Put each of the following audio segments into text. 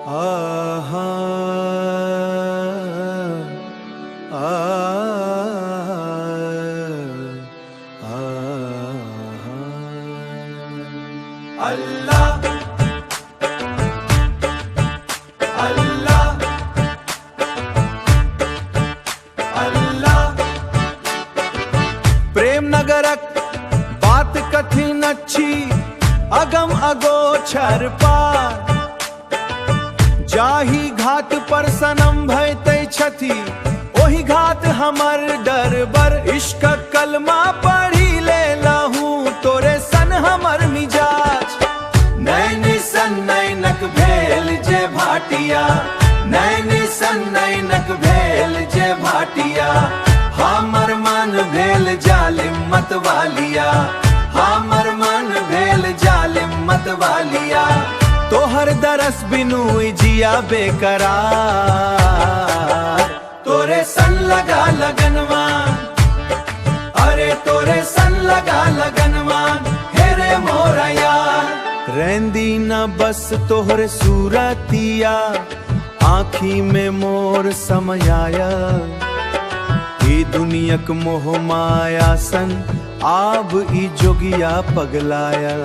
आहा अल्लाह अल्लाह अल्लाह। प्रेम नगरक बात कठिन अच्छी अगम अगोचर पार, जाही घाट पर सनम भयते छथि ओही घाट हमर डरबर। इश्क कलमा पढ़ी ले लहूं तोरे सन हमर मिजाज, नैनी सन नैनक भेल जे भाटिया, नैनी सन नैनक भेल जे भाटिया। हमर मन भेल जालिम मत वालिया, हमर मन भेल जालिम मत वालिया। तोहर दरस बिनु जिया बेकरार, तोरे सन लगा लगनवान, अरे तोरे सन लगा लगनवान। हेरे मोरा यार रहंदी न बस तोहरे सूरतिया, आँखी में मोर समाया। ई दुनियक मोह माया सन आब ई जोगिया पगलाया।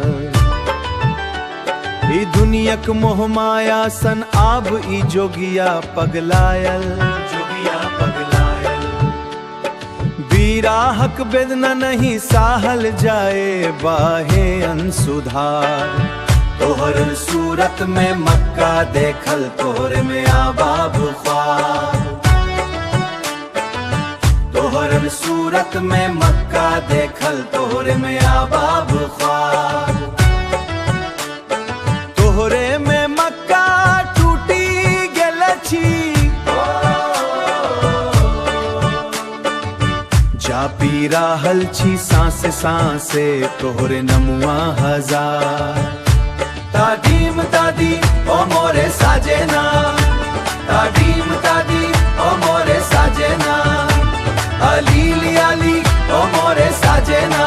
ई दुनियक मोह माया सन आब ई जोगिया पगलायल, जोगिया पगलायल। बीराहक वेदना नहीं साहल जाए बाहे अनसुधार। तोहर सूरत में मक्का देखल तोहर में आबाब ख्वाब, तोहर सूरत में मक्का देखल तोहर में आबाब ख्वाब। तोहरे में मक्का टूटी गेल छी, जा पी रहल छी सांसे सांसे तोहरे नमुआ हजार। तादीम तादी ओ मोरे साजना, तादीम तादी ओ मोरे साजना। अली अली ओ मोरे साजना।